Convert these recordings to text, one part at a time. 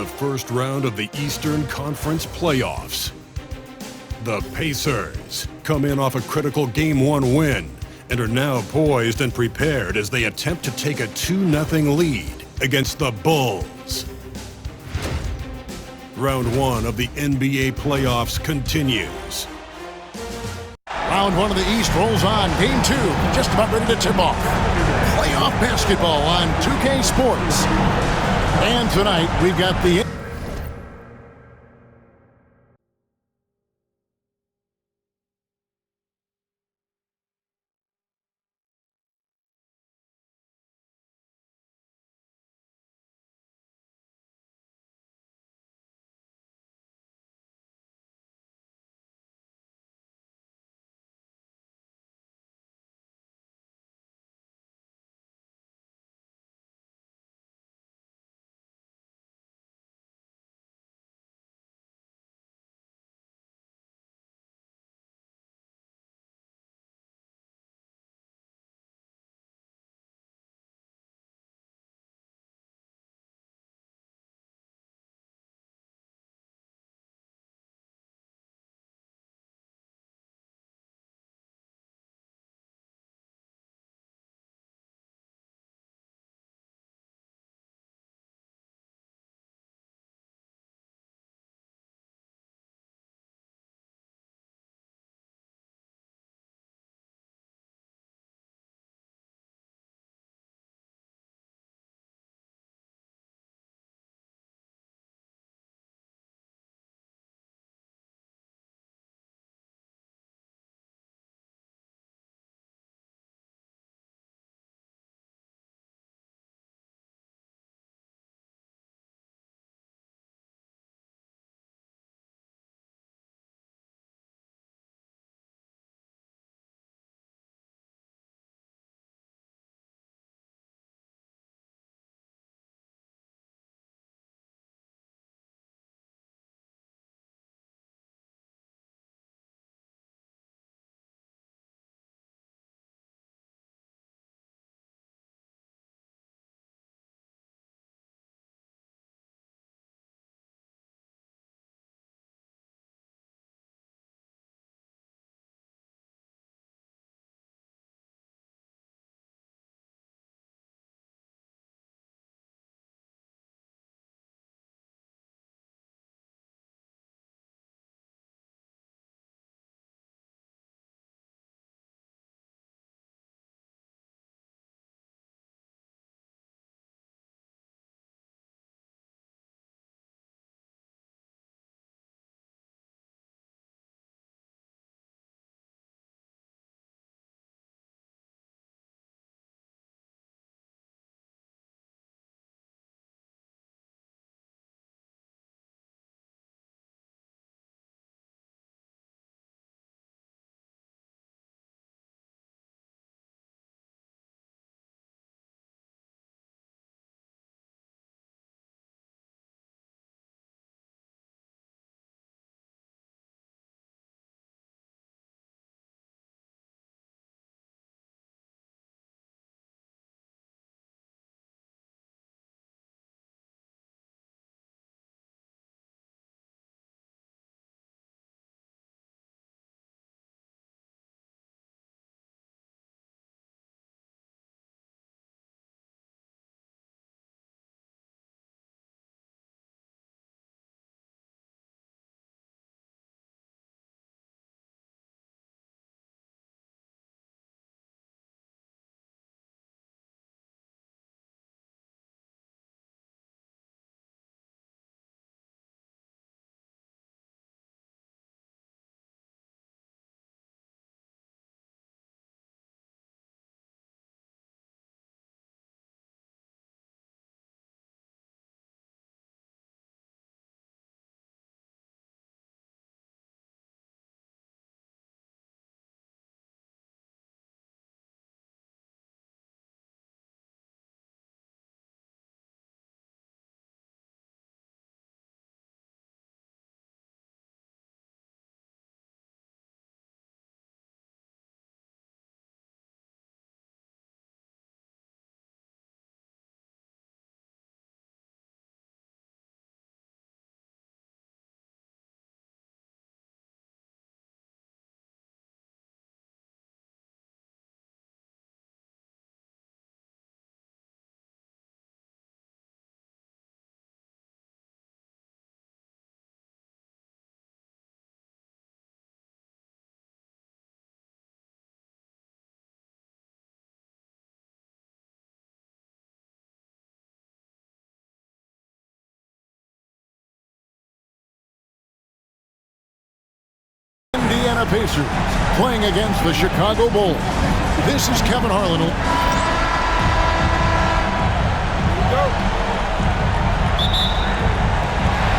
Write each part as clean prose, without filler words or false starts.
the first round of the Eastern Conference playoffs. The Pacers come in off a critical Game 1 win and are now poised and prepared as they attempt to take a 2-0 lead against the Bulls. Round 1 of the NBA playoffs continues. Round 1 of the East rolls on. Game 2 just about ready to tip off. Playoff basketball on 2K Sports. And tonight we've got the Indiana Pacers playing against the Chicago Bulls. This is Kevin Harlan.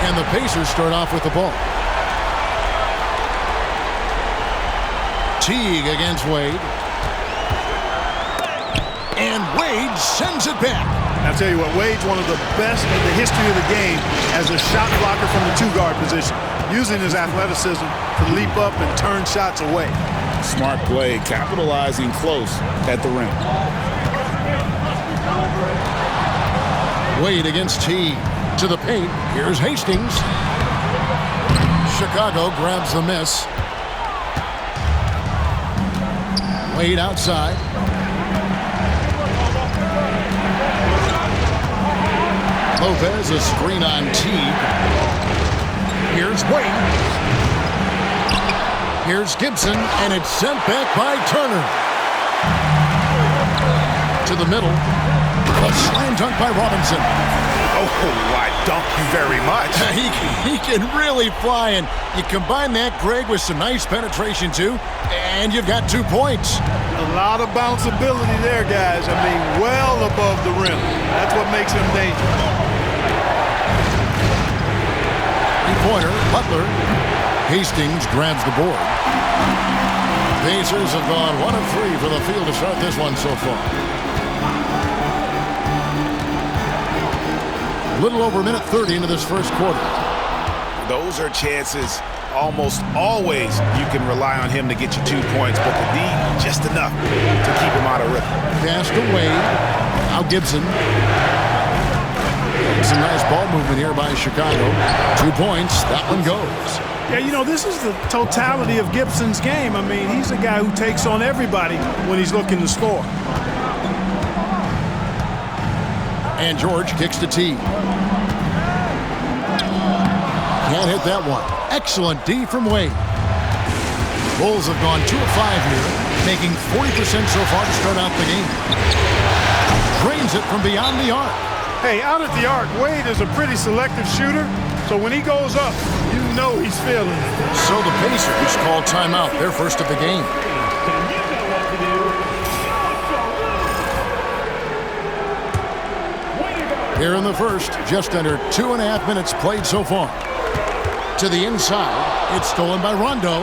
And the Pacers start off with the ball. Teague against Wade. And Wade sends it back. I'll tell you what, Wade's one of the best in the history of the game as a shot blocker from the two-guard position, using his athleticism to leap up and turn shots away. Smart play, capitalizing close at the rim. Wade against Teague. To the paint. Here's Hastings. Chicago grabs the miss. Wade outside. Lopez, a screen on Teague. Here's Wade. Here's Gibson, and it's sent back by Turner. To the middle. A slam dunk by Robinson. Oh, I dunk you very much. He can really fly, and you combine that, Greg, with some nice penetration, too, and you've got 2 points. A lot of bounceability there, guys. I mean, well above the rim. That's what makes him dangerous. Three-pointer, Butler. Hastings grabs the board. Pacers have gone 1 of 3 for the field to start this one so far. A little over a minute 30 into this first quarter. Those are chances almost always you can rely on him to get you 2 points, but the D, just enough to keep him out of rhythm. Passed away. Now Gibson. Some nice ball movement here by Chicago. 2 points. That one goes. Yeah, you know, this is the totality of Gibson's game. I mean, he's a guy who takes on everybody when he's looking to score. And George kicks to T. Can't hit that one. Excellent D from Wade. Bulls have gone 2 of 5 here, making 40% so far to start out the game. Drains it from beyond the arc. Hey, out at the arc, Wade is a pretty selective shooter, so when he goes up, you know he's feeling it. So the Pacers call timeout, their first of the game. Here in the first, just under 2.5 minutes played so far. To the inside, it's stolen by Rondo.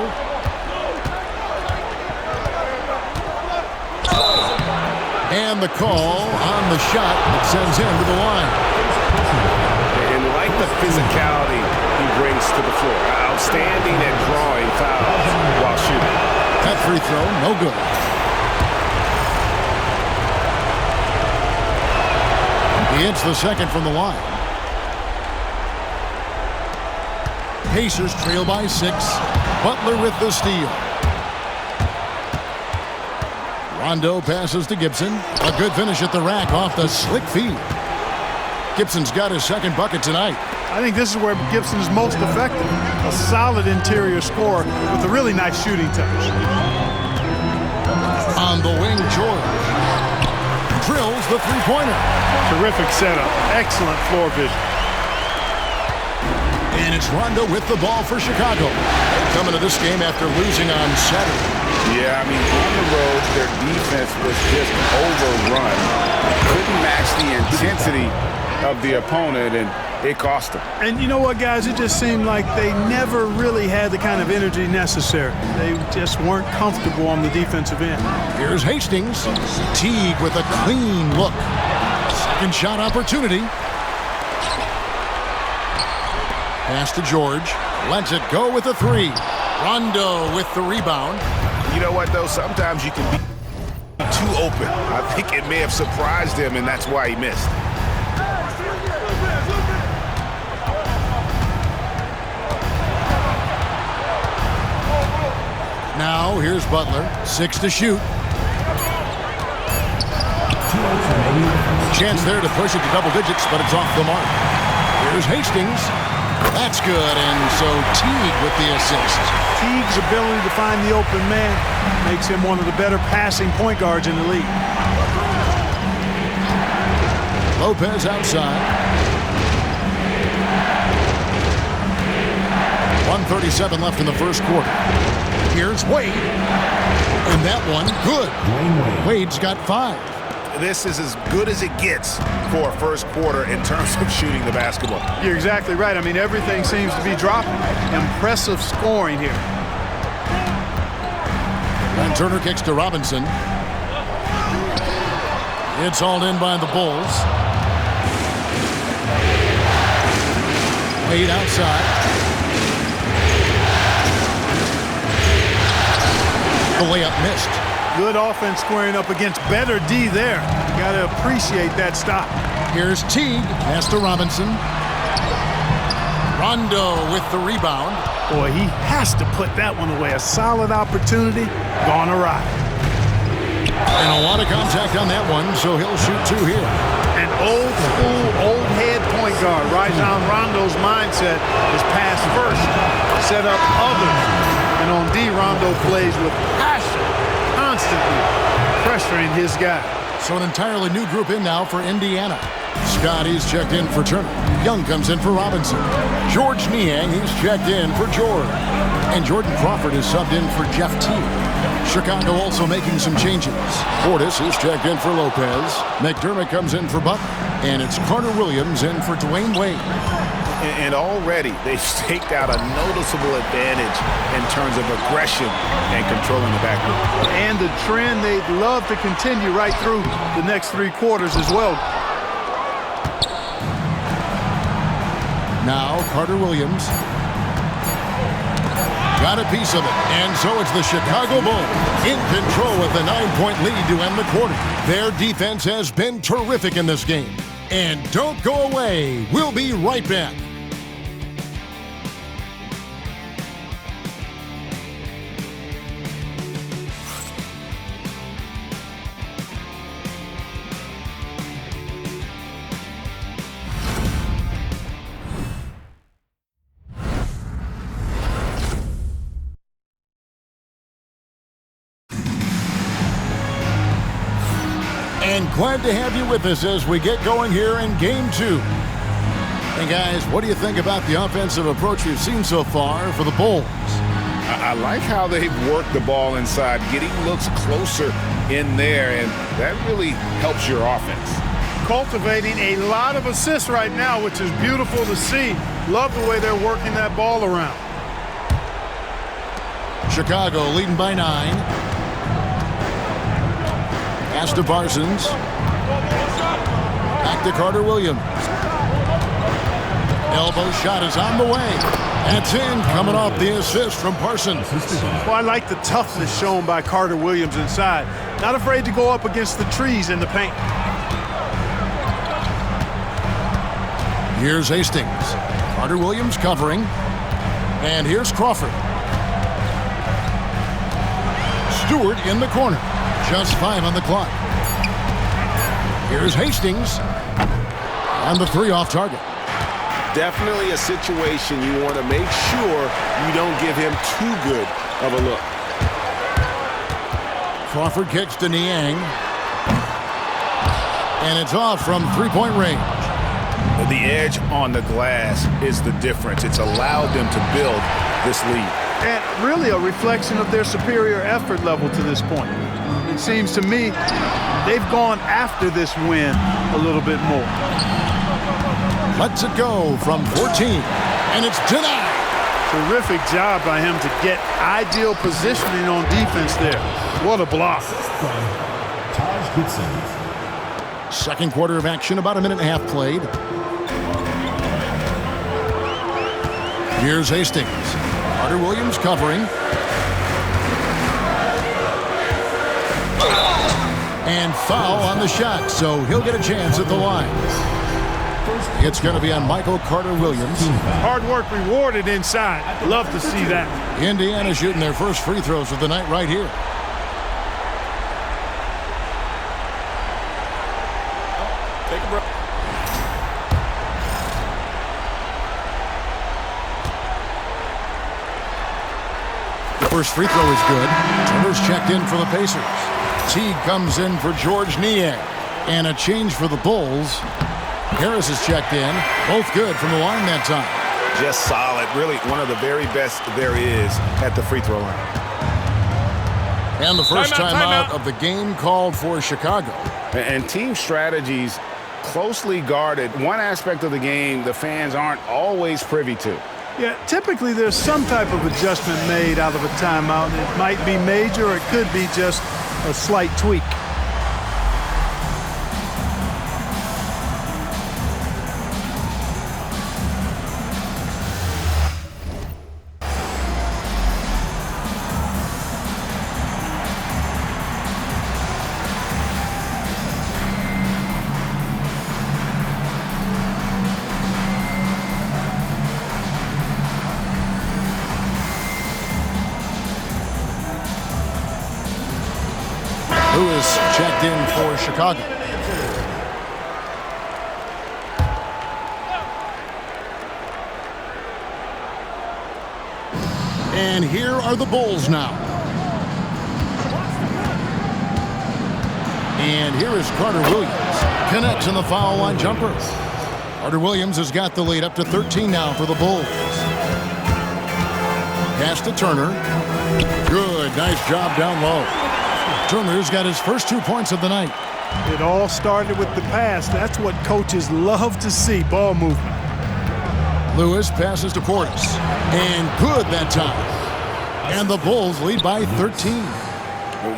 And the call on the shot that sends him to the line. And like the physicality he brings to the floor. Outstanding at drawing fouls while shooting. That free throw, no good. He hits the second from the line. Pacers trail by 6. Butler with the steal. Rondo passes to Gibson. A good finish at the rack off the slick feed. Gibson's got his second bucket tonight. I think this is where Gibson is most effective. A solid interior scorer with a really nice shooting touch. On the wing, George drills the three-pointer. Terrific setup. Excellent floor vision. And it's Rondo with the ball for Chicago. Coming to this game after losing on Saturday. Yeah, I mean, on the road, their defense was just overrun. Couldn't match the intensity of the opponent, and it cost them. And you know what, guys? It just seemed like they never really had the kind of energy necessary. They just weren't comfortable on the defensive end. Here's Hastings. Teague with a clean look. Second shot opportunity. Pass to George. Lets it go with a 3. Rondo with the rebound. You know what, though? Sometimes you can be too open. I think it may have surprised him, and that's why he missed. Now, here's Butler. 6 to shoot. Chance there to push it to double digits, but it's off the mark. Here's Hastings. That's good, and so Teague with the assist. Teague's ability to find the open man makes him one of the better passing point guards in the league. Lopez outside. 1:37 left in the first quarter. Here's Wade. And that one, good. Wade's got 5. This is as good as it gets for a first quarter in terms of shooting the basketball. You're exactly right. I mean, everything seems to be dropping. Impressive scoring here. And Turner kicks to Robinson. It's hauled in by the Bulls. Wade outside. The layup missed. Good offense squaring up against better D there. Got to appreciate that stop. Here's Teague. Pass to Robinson. Rondo with the rebound. Boy, he has to put that one away. A solid opportunity gone awry. And a lot of contact on that one, so he'll shoot 2 here. An old school, old head point guard. Rajon Rondo's mindset is pass first, set up others. And on D, Rondo plays with passion, constantly pressuring his guy. So an entirely new group in now for Indiana. Scotty's checked in for Turner. Young comes in for Robinson. George Niang, he's checked in for George. And Jordan Crawford is subbed in for Jeff Teague. Chicago also making some changes. Portis is checked in for Lopez. McDermott comes in for Butler. And it's Carter Williams in for Dwayne Wade. And already they've staked out a noticeable advantage in terms of aggression and controlling the backcourt. And the trend they'd love to continue right through the next 3 quarters as well. Now Carter Williams got a piece of it, and so it's the Chicago Bulls in control with a 9-point lead to end the quarter. Their defense has been terrific in this game. And don't go away. We'll be right back. And glad to have you with us as we get going here in Game 2. And guys, what do you think about the offensive approach we've seen so far for the Bulls? I like how they've worked the ball inside, getting looks closer in there, and that really helps your offense. Cultivating a lot of assists right now, which is beautiful to see. Love the way they're working that ball around. Chicago leading by 9. Pass to Parsons. Back to Carter Williams. Elbow shot is on the way. That's in, coming off the assist from Parsons. Well, I like the toughness shown by Carter Williams inside. Not afraid to go up against the trees in the paint. Here's Hastings. Carter Williams covering. And here's Crawford. Stewart in the corner. Just 5 on the clock. Here's Hastings. And the 3 off target. Definitely a situation you want to make sure you don't give him too good of a look. Crawford kicks to Niang. And it's off from 3-point range. The edge on the glass is the difference. It's allowed them to build this lead. And really a reflection of their superior effort level to this point. It seems to me they've gone after this win a little bit more. Lets it go from 14, and it's denied. Terrific job by him to get ideal positioning on defense there. What a block. Second quarter of action, about a minute and a half played. Here's Hastings. Carter Williams covering. And foul on the shot, so he'll get a chance at the line. It's going to be on Michael Carter Williams. Hard work rewarded inside. Love to see that. Indiana shooting their first free throws of the night right here. Take a break. The first free throw is good. Turner's checked in for the Pacers. Teague comes in for George Niang. And a change for the Bulls. Harris is checked in. Both good from the line that time. Just solid. Really one of the very best there is at the free throw line. And the first timeout of the game called for Chicago. And team strategies closely guarded. One aspect of the game the fans aren't always privy to. Yeah, typically there's some type of adjustment made out of a timeout. It might be major or it could be just a slight tweak. Lewis checked in for Chicago. And here are the Bulls now. And here is Carter Williams. Connects in the foul line jumper. Carter Williams has got the lead up to 13 now for the Bulls. Pass to Turner. Good, nice job down low. Turner's got his first 2 points of the night. It all started with the pass. That's what coaches love to see, ball movement. Lewis passes to Portis. And good that time. And the Bulls lead by 13.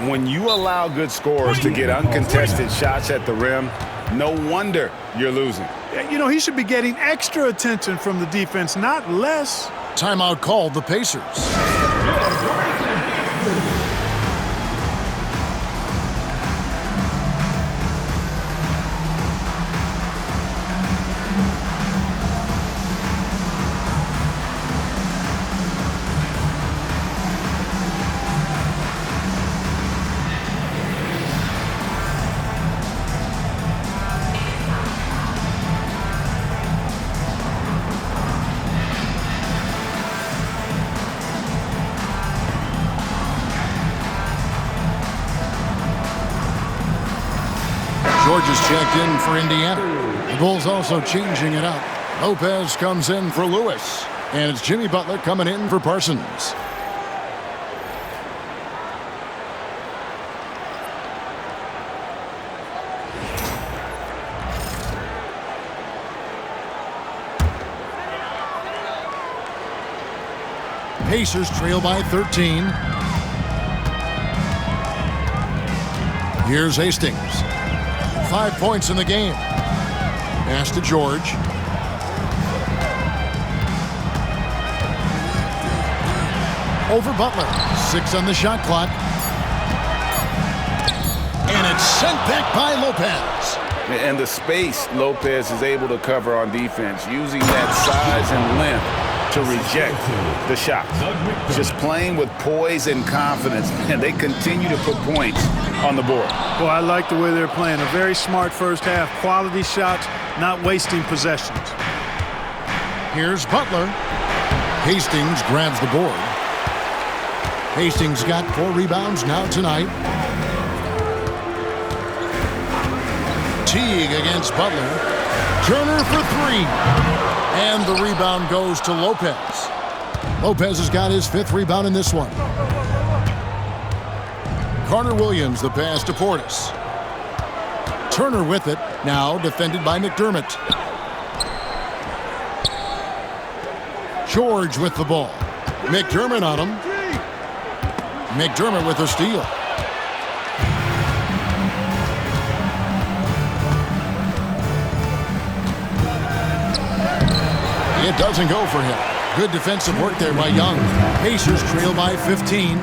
When you allow good scorers to get uncontested shots at the rim, no wonder you're losing. You know, he should be getting extra attention from the defense, not less. Timeout called the Pacers. George is checked in for Indiana. The Bulls also changing it up. Lopez comes in for Lewis. And it's Jimmy Butler coming in for Parsons. Pacers trail by 13. Here's Hastings. 5 points in the game. Pass to George. Over Butler. 6 on the shot clock. And it's sent back by Lopez. And the space Lopez is able to cover on defense, using that size and length to reject the shot. Just playing with poise and confidence, and they continue to put points on the board. Well, I like the way they're playing. A very smart first half. Quality shots, not wasting possessions. Here's Butler. Hastings grabs the board. Hastings got 4 rebounds now tonight. Teague against Butler. Turner for 3. And the rebound goes to Lopez. Lopez has got his 5th rebound in this one. Carter Williams, the pass to Portis. Turner with it, now defended by McDermott. George with the ball. McDermott on him. McDermott with a steal. It doesn't go for him. Good defensive work there by Young. Pacers trail by 15.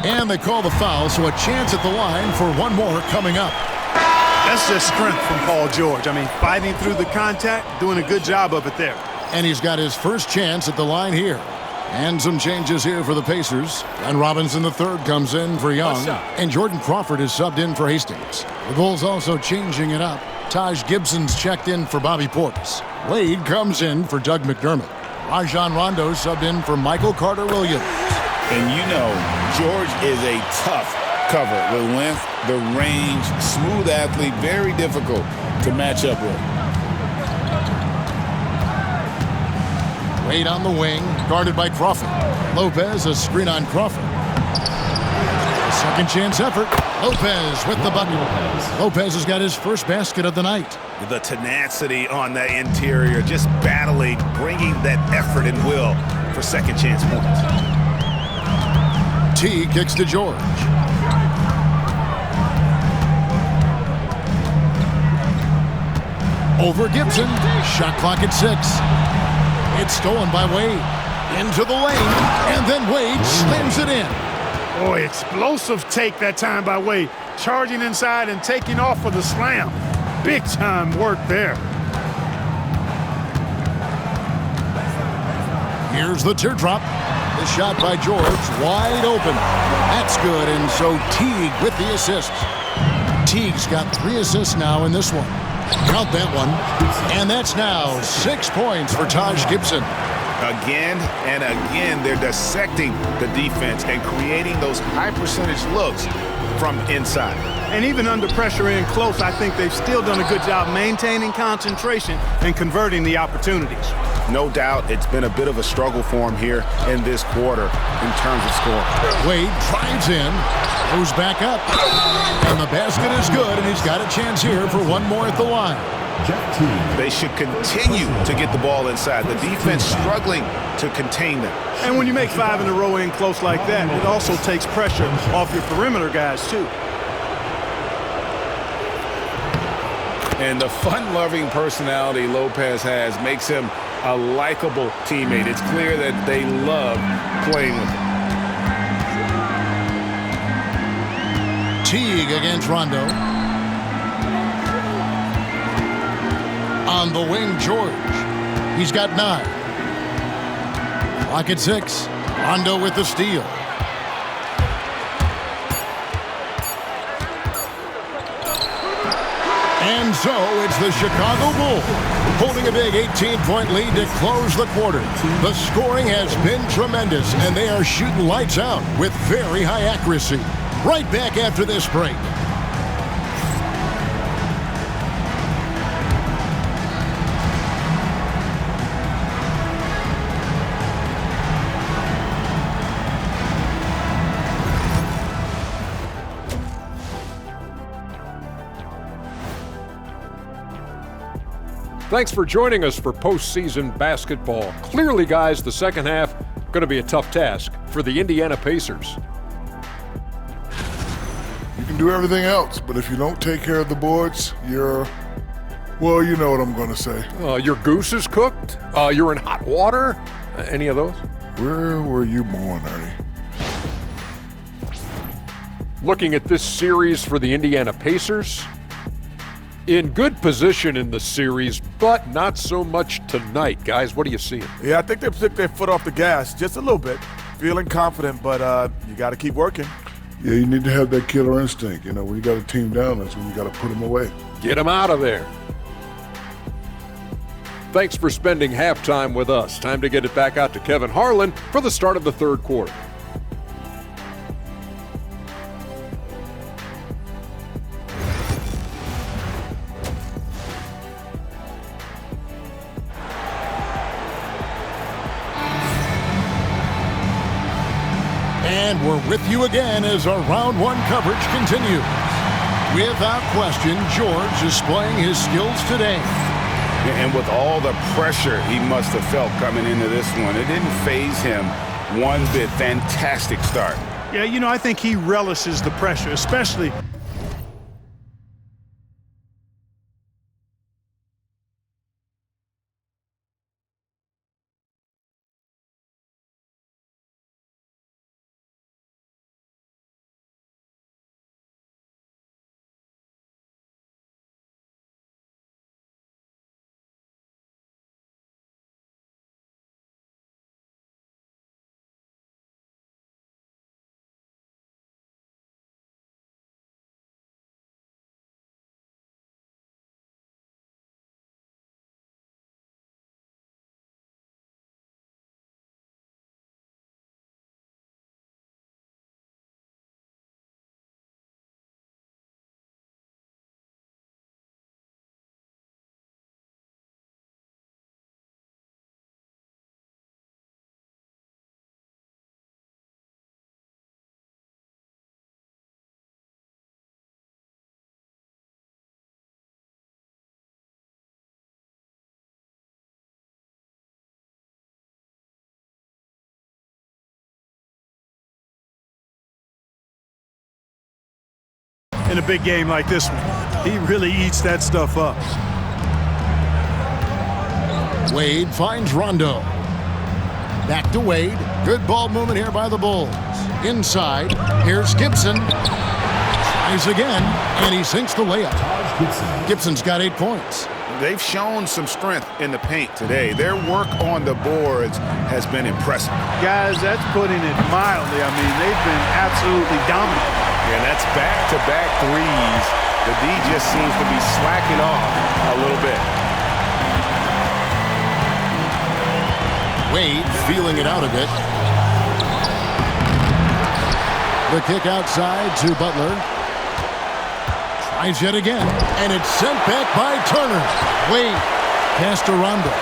And they call the foul, so a chance at the line for one more coming up. That's just strength from Paul George. I mean, fighting through the contact, doing a good job of it there. And he's got his first chance at the line here. And some changes here for the Pacers. And Robinson III comes in for Young. And Jordan Crawford is subbed in for Hastings. The Bulls also changing it up. Taj Gibson's checked in for Bobby Portis. Wade comes in for Doug McDermott. Rajon Rondo subbed in for Michael Carter-Williams. And you know, George is a tough cover. The length, the range, smooth athlete, very difficult to match up with. Wade on the wing. Guarded by Crawford. Lopez, a screen on Crawford. Second chance effort. Lopez with the bucket. Lopez has got his first basket of the night. The tenacity on the interior, just battling, bringing that effort and will for second chance points. T kicks to George. Over Gibson. Shot clock at 6. It's stolen by Wade. Into the lane. And then Wade slams it in. Boy, explosive take that time by Wade. Charging inside and taking off for the slam. Big time work there. Here's the teardrop. The shot by George, wide open. That's good, and so Teague with the assist. Teague's got 3 assists now in this one. Count that one. And that's now 6 points for Taj Gibson. Again and again, they're dissecting the defense and creating those high-percentage looks from inside. And even under pressure in close, I think they've still done a good job maintaining concentration and converting the opportunities. No doubt it's been a bit of a struggle for him here in this quarter in terms of scoring. Wade drives in, goes back up, and the basket is good, and he's got a chance here for one more at the line. They should continue to get the ball inside. The defense struggling to contain them. And when you make 5 in a row in close like that, it also takes pressure off your perimeter guys, too. And the fun-loving personality Lopez has makes him a likable teammate. It's clear that they love playing with him. Teague against Rondo. On the wing, George. He's got 9. Clock at 6. Rondo with the steal. And so it's the Chicago Bulls holding a big 18-point lead to close the quarter. The scoring has been tremendous, and they are shooting lights out with very high accuracy. Right back after this break. Thanks for joining us for postseason basketball. Clearly, guys, the second half going to be a tough task for the Indiana Pacers. You can do everything else, but if you don't take care of the boards, well, you know what I'm going to say. Your goose is cooked? You're in hot water? Any of those? Where were you born, Ernie? Looking at this series for the Indiana Pacers, in good position in the series, but not so much tonight. Guys, what are you seeing? Yeah, I think they took their foot off the gas just a little bit. Feeling confident, but you got to keep working. Yeah, you need to have that killer instinct. You know, when you got a team down, that's when you got to put them away. Get them out of there. Thanks for spending halftime with us. Time to get it back out to Kevin Harlan for the start of the third quarter. And we're with you again as our round one coverage continues. Without question, George is displaying his skills today. And with all the pressure he must have felt coming into this one, it didn't faze him one bit. Fantastic start. Yeah, you know, I think he relishes the pressure, especially in a big game like this one. He really eats that stuff up. Wade finds Rondo. Back to Wade. Good ball movement here by the Bulls. Inside. Here's Gibson. Tries again, and he sinks the layup. Gibson's got 8 points. They've shown some strength in the paint today. Their work on the boards has been impressive. Guys, that's putting it mildly. I mean, they've been absolutely dominant. Yeah, that's back-to-back threes. The D just seems to be slacking off a little bit. Wade feeling it out a bit. The kick outside to Butler. Tries yet again, and it's sent back by Turner. Wade, pass to Rondo.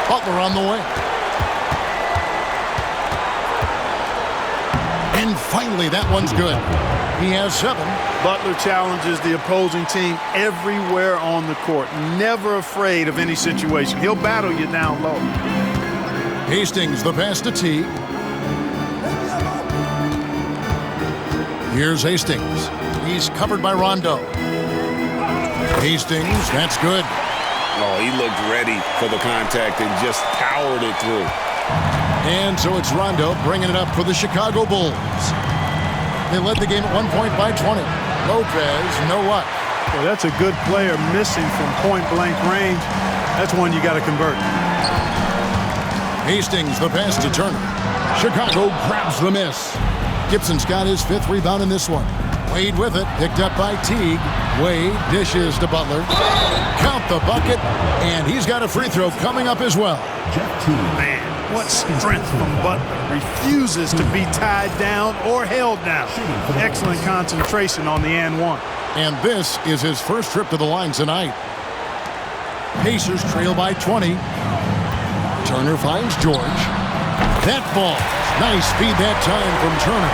Butler on the way. And finally, that one's good. He has 7. Butler challenges the opposing team everywhere on the court. Never afraid of any situation. He'll battle you down low. Hastings, the pass to Teague. Here's Hastings. He's covered by Rondo. Hastings, that's good. Oh, he looked ready for the contact and just powered it through. And so it's Rondo bringing it up for the Chicago Bulls. They led the game at 1 point by 20. Lopez, no luck. Well, that's a good player missing from point-blank range. That's one you got to convert. Hastings, the pass to Turner. Chicago grabs the miss. Gibson's got his 5th rebound in this one. Wade with it, picked up by Teague. Wade dishes to Butler. Count the bucket, and he's got a free throw coming up as well. Man, what strength from Butler. Refuses to be tied down or held down. Excellent concentration on the and one. And this is his first trip to the line tonight. Pacers trail by 20. Turner finds George. That ball. Nice speed that time from Turner.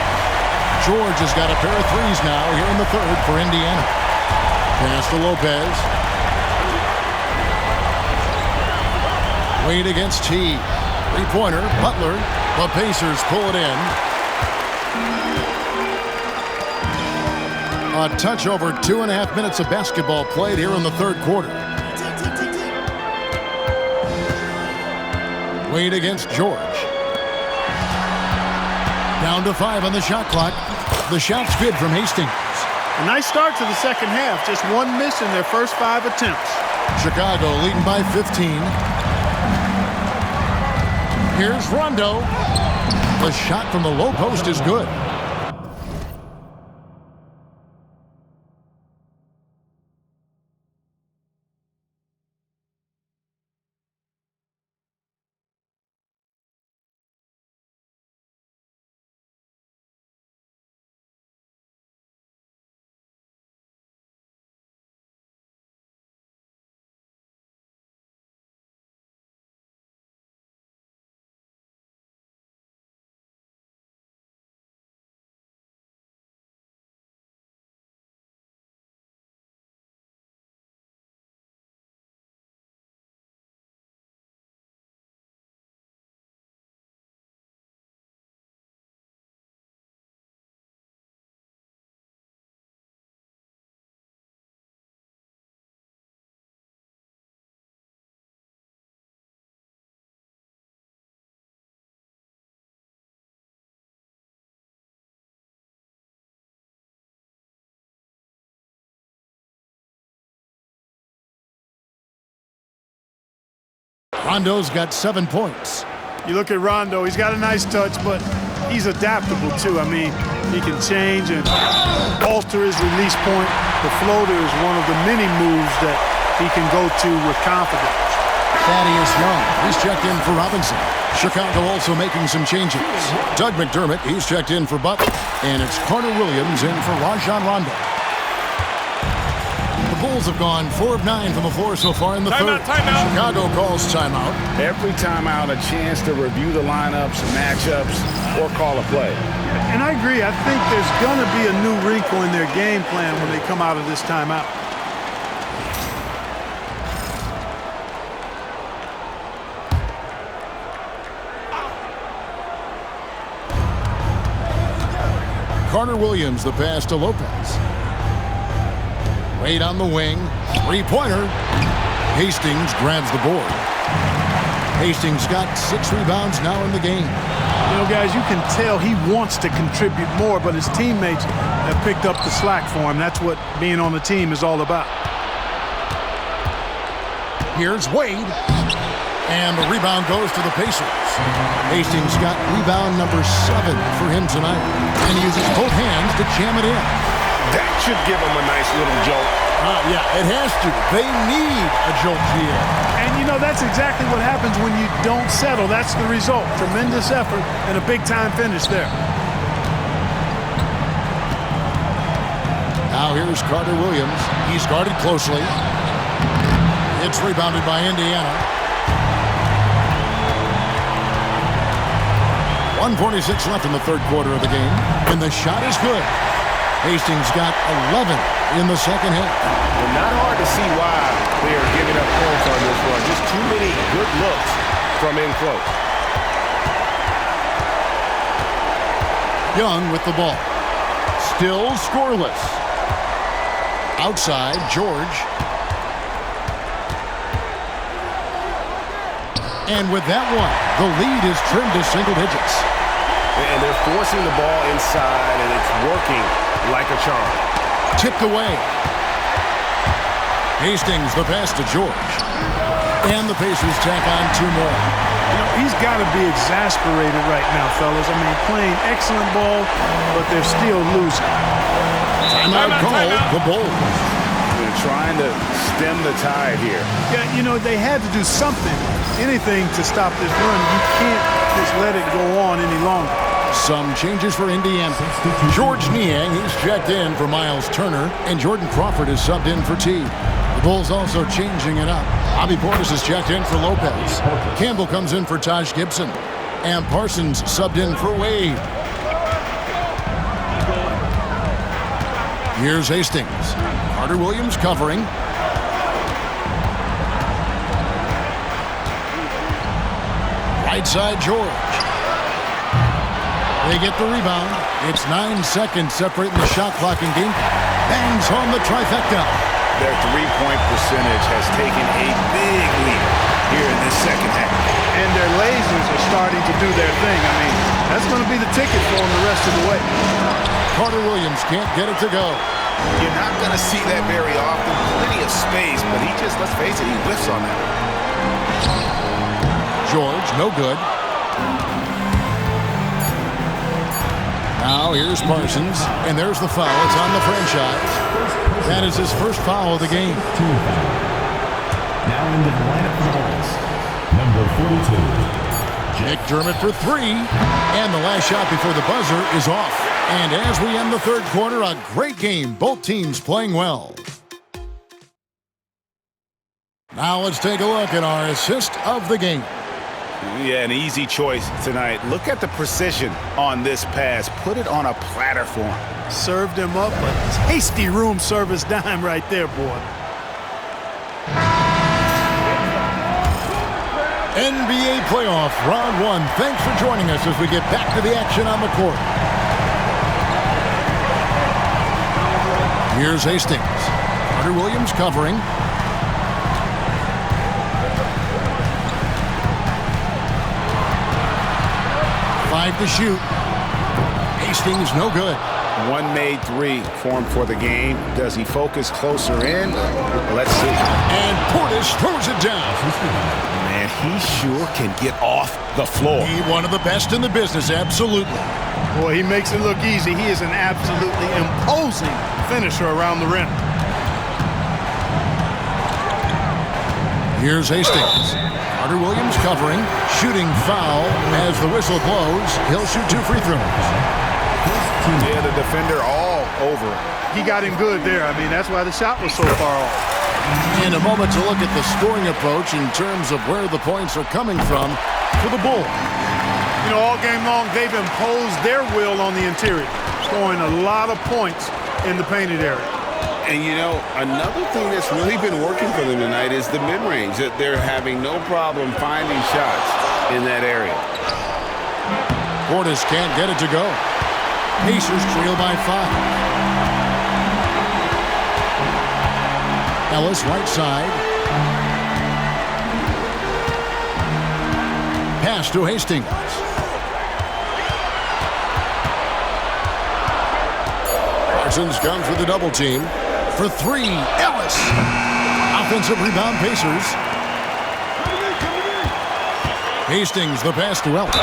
George has got a pair of threes now here in the 3rd for Indiana. Pass to Lopez. Wade against T. 3-pointer, Butler. The Pacers pull it in. A touch over 2.5 minutes of basketball played here in the 3rd quarter. Wade against George. Down to 5 on the shot clock. The shot's good from Hastings. A nice start to the second half. Just 1 miss in their first 5 attempts. Chicago leading by 15. Here's Rondo. The shot from the low post is good. Rondo's got 7 points. You look at Rondo, he's got a nice touch, but he's adaptable too. I mean, he can change and alter his release point. The floater is one of the many moves that he can go to with confidence. Thaddeus Young, he's checked in for Robinson. Chicago also making some changes. Doug McDermott, he's checked in for Butler. And it's Carter Williams in for Rajon Rondo. The Bulls have gone 4 of 9 from the floor so far in the 3rd. Timeout. Chicago calls timeout. Every timeout, a chance to review the lineups, matchups, or call a play. And I agree. I think there's going to be a new wrinkle in their game plan when they come out of this timeout. Carter Williams, the pass to Lopez. Wade on the wing. Three-pointer. Hastings grabs the board. Hastings got 6 rebounds now in the game. You know, guys, you can tell he wants to contribute more, but his teammates have picked up the slack for him. That's what being on the team is all about. Here's Wade. And the rebound goes to the Pacers. Hastings got rebound number 7 for him tonight. And he uses both hands to jam it in. That should give him a nice little jolt. Yeah, it has to. They need a jolt here. And, you know, that's exactly what happens when you don't settle. That's the result. Tremendous effort and a big-time finish there. Now here's Carter Williams. He's guarded closely. It's rebounded by Indiana. 1:46 left in the third quarter of the game. And the shot is good. Hastings got 11 in the second half. Well, not hard to see why they are giving up points on this run. Just too many good looks from in close. Young with the ball. Still scoreless. Outside, George. And with that one, the lead is trimmed to single digits. And they're forcing the ball inside, and it's working like a charm. Tipped away. Hastings, the pass to George. And the Pacers tack on 2 more. You know, he's got to be exasperated right now, fellas. I mean, playing excellent ball, but they're still losing. Timeout call, the Bulls. They're trying to stem the tide here. Yeah, you know, they had to do something, anything to stop this run. You can't just let it go on any longer. Some changes for Indiana. George Niang, he's checked in for Miles Turner, and Jordan Crawford is subbed in for T. The Bulls also changing it up. Bobby Portis is checked in for Lopez. Campbell comes in for Taj Gibson. And Parsons subbed in for Wade. Here's Hastings. Carter Williams covering. Right side, George. They get the rebound. It's 9 seconds separating the shot clock and game. Bangs home the trifecta. Their three-point percentage has taken a big leap here in this second half. And their lasers are starting to do their thing. I mean, that's going to be the ticket for them the rest of the way. Carter Williams can't get it to go. You're not going to see that very often. Plenty of space, but he just, let's face it, he whiffs on that. George, no good. Now here's Parsons, and there's the foul. It's on the franchise. That is his first foul of the game. Now into the lineup for the Bulls, number 42. McDermott for 3, and the last shot before the buzzer is off. And as we end the third quarter, a great game. Both teams playing well. Now let's take a look at our assist of the game. Yeah, an easy choice tonight. Look at the precision on this pass. Put it on a platter for him. Served him up a tasty room service dime right there, boy. NBA playoff round 1. Thanks for joining us as we get back to the action on the court. Here's Hastings. Carter Williams covering. Five to shoot. Hastings no good. One made 3 formed for the game. Does he focus closer in? Let's see. And Portis throws it down. Man, he sure can get off the floor. He's one of the best in the business, absolutely. Boy, he makes it look easy. He is an absolutely imposing finisher around the rim. Here's Hastings. Carter Williams covering. Shooting foul as the whistle blows. He'll shoot 2 free throws. Yeah, the defender all over. He got him good there. I mean, that's why the shot was so far off. In a moment to look at the scoring approach in terms of where the points are coming from for the Bulls. You know, all game long, they've imposed their will on the interior, scoring a lot of points in the painted area. And, you know, another thing that's really been working for them tonight is the mid-range. That they're having no problem finding shots in that area. Portis can't get it to go. Pacers trail by 5. Ellis, right side. Pass to Hastings. Parsons comes with a double team. For 3, Ellis. Offensive rebound, Pacers. Hastings, the pass to Ellis.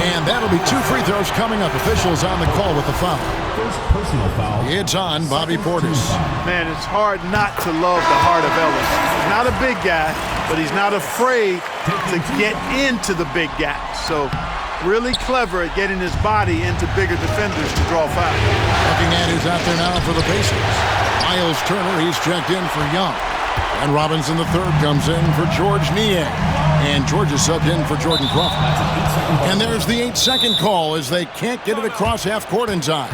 And that'll be 2 free throws coming up. Officials on the call with the foul. First personal foul. It's on Bobby Portis. Man, it's hard not to love the heart of Ellis. He's not a big guy, but he's not afraid to get into the big guy. So really clever at getting his body into bigger defenders to draw foul. Looking at who's out there now for the Pacers. Miles Turner, he's checked in for Young. And Robinson III comes in for George Niang. And George is subbed in for Jordan Crawford. And there's the 8-second call as they can't get it across half court in time.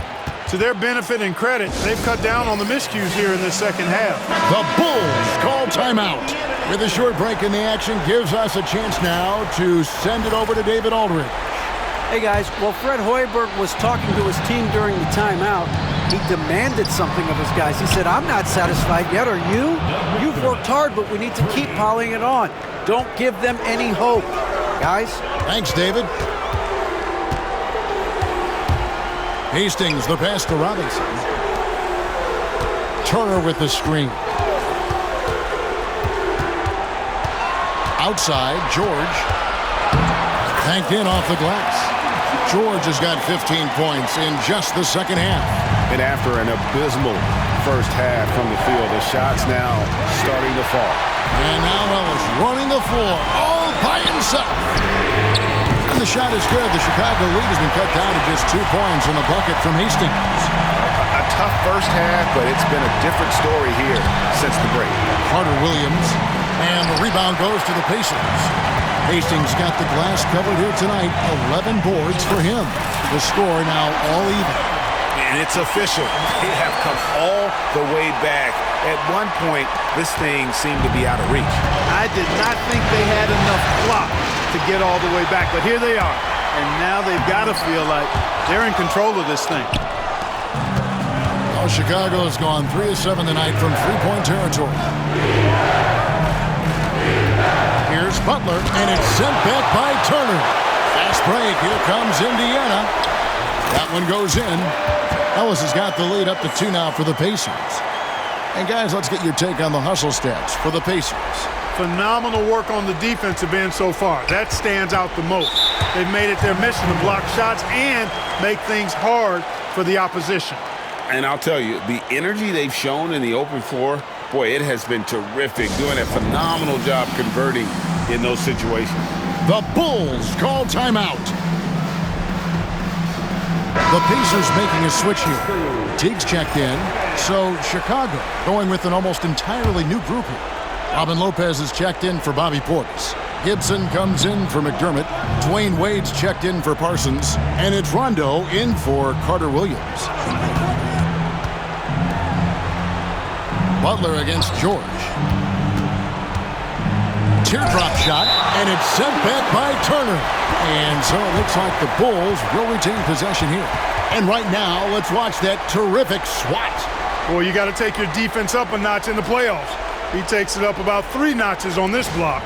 To their benefit and credit, they've cut down on the miscues here in the second half. The Bulls call timeout. With a short break in the action, gives us a chance now to send it over to David Aldridge. Hey guys, well, Fred Hoiberg was talking to his team during the timeout. He demanded something of his guys. He said, I'm not satisfied yet, are you? You've worked hard, but we need to keep piling it on. Don't give them any hope, guys. Thanks, David. Hastings, the pass to Robinson. Turner with the screen. Outside, George. Tanked in off the glass. George has got 15 points in just the second half. And after an abysmal first half from the field, the shot's now starting to fall. And now Ellis running the floor all by himself. And the shot is good. The Chicago lead has been cut down to just 2 points in the bucket from Hastings. A tough first half, but it's been a different story here since the break. Carter Williams, and the rebound goes to the Pacers. Hastings got the glass covered here tonight. 11 boards for him. The score now all even. And it's official. They have come all the way back. At one point, this thing seemed to be out of reach. I did not think they had enough clock to get all the way back, but here they are. And now they've got to feel like they're in control of this thing. Oh, Chicago has gone 3 of 7 tonight from three-point territory. Here's Butler, and it's sent back by Turner. Fast break. Here comes Indiana. That one goes in. Ellis has got the lead up to 2 now for the Pacers. And guys, let's get your take on the hustle stats for the Pacers. Phenomenal work on the defensive end so far. That stands out the most. They've made it their mission to block shots and make things hard for the opposition. And I'll tell you, the energy they've shown in the open floor, boy, it has been terrific. Doing a phenomenal job converting in those situations. The Bulls call timeout. The Pacers making a switch here. Teague's checked in, so Chicago going with an almost entirely new group here. Robin Lopez is checked in for Bobby Portis. Gibson comes in for McDermott. Dwayne Wade's checked in for Parsons. And it's Rondo in for Carter Williams. Butler against George. Teardrop shot, and it's sent back by Turner. And so it looks like the Bulls will retain possession here. And right now, let's watch that terrific swat. Well, you got to take your defense up a notch in the playoffs. He takes it up about 3 notches on this block.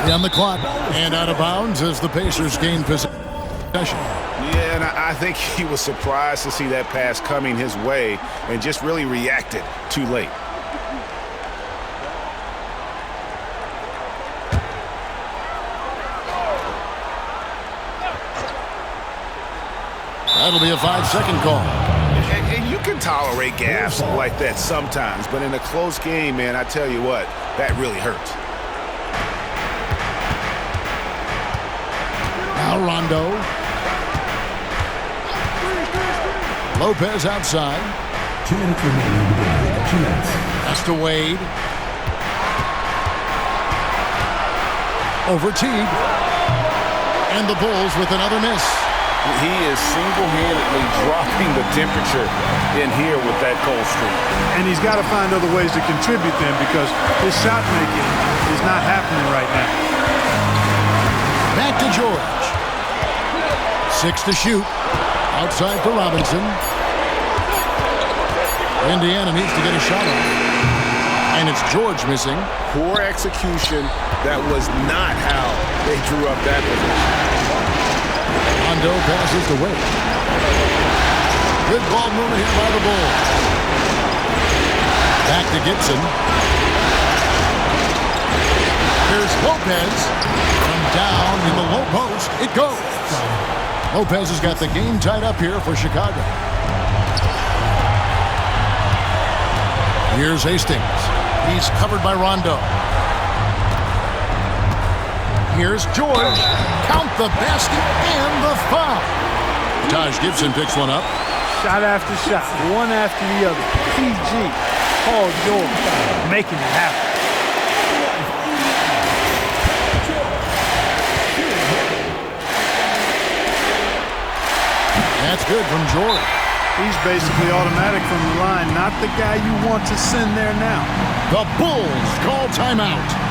On the clock and out of bounds as the Pacers gain possession. Yeah, and I think he was surprised to see that pass coming his way and just really reacted too late. That'll be a 5-second call. And you can tolerate gaffes like that sometimes, but in a close game, man, I tell you what, that really hurts. Now Rondo. Lopez outside. 2 minutes remaining. 2 minutes. That's to Wade. Over Teague. And the Bulls with another miss. He is single-handedly dropping the temperature in here with that cold streak. And he's got to find other ways to contribute then because his shot making is not happening right now. Back to George. 6 to shoot. Outside for Robinson. Indiana needs to get a shot off. And it's George missing. Poor execution. That was not how they drew up that position. Rondo passes to Wade. Good ball movement here by the Bulls. Back to Gibson. Here's Lopez. From down in the low post, it goes. Lopez has got the game tied up here for Chicago. Here's Hastings. He's covered by Rondo. Here's George. Count the basket and the foul. Taj Gibson picks one up. Shot after shot, one after the other. PG, Paul George, making it happen. That's good from George. He's basically automatic from the line, not the guy you want to send there now. The Bulls call timeout.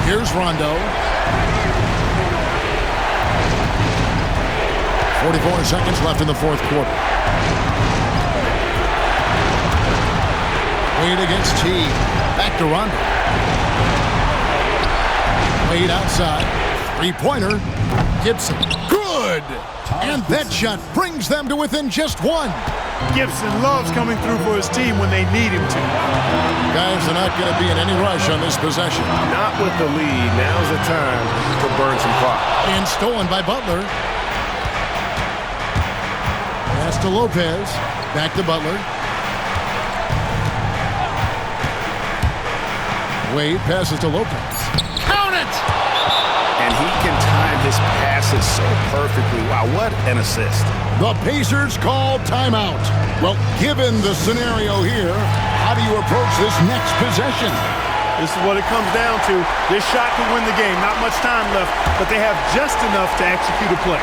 Here's Rondo. 44 seconds left in the fourth quarter. Wade against Teague. Back to Rondo. Wade outside. Three-pointer. Gibson. Good! And that shot brings them to within just one. Gibson loves coming through for his team when they need him to. Guys are not going to be in any rush on this possession. Not with the lead. Now's the time to burn some clock. And stolen by Butler. Pass to Lopez. Back to Butler. Wade passes to Lopez. Count it! And he can time his passes so perfectly. Wow, what an assist. The Pacers call timeout. Well, given the scenario here, how do you approach this next possession? This is what it comes down to. This shot could win the game. Not much time left, but they have just enough to execute a play.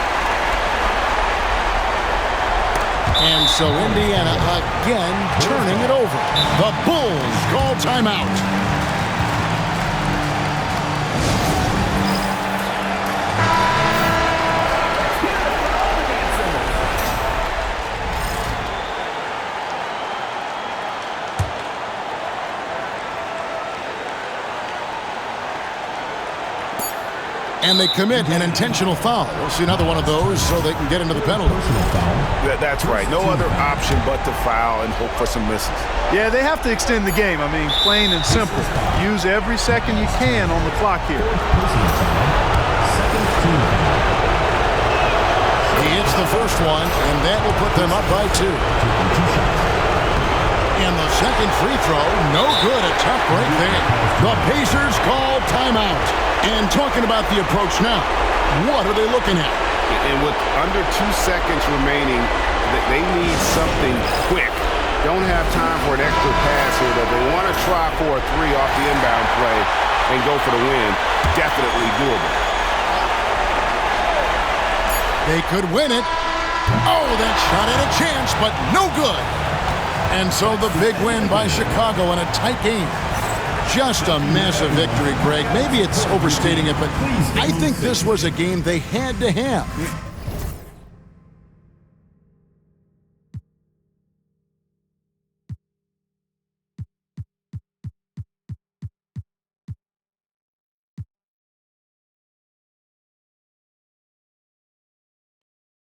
And so Indiana again turning it over. The Bulls call timeout. And they commit an intentional foul. We'll see another one of those so they can get into the penalty. That's right. No other option but to foul and hope for some misses. Yeah, they have to extend the game. I mean, plain and simple. Use every second you can on the clock here. He hits the first one, and that will put them up by 2. And the second free throw, no good. A tough break there. The Pacers call timeout. And talking about the approach now, what are they looking at? And with under 2 seconds remaining, they need something quick. Don't have time for an extra pass here, but they want to try for a 3 off the inbound play and go for the win. Definitely doable. They could win it. Oh, that shot had a chance, but no good. And so the big win by Chicago in a tight game. Just a massive victory, Greg. Maybe it's overstating it, but I think this was a game they had to have.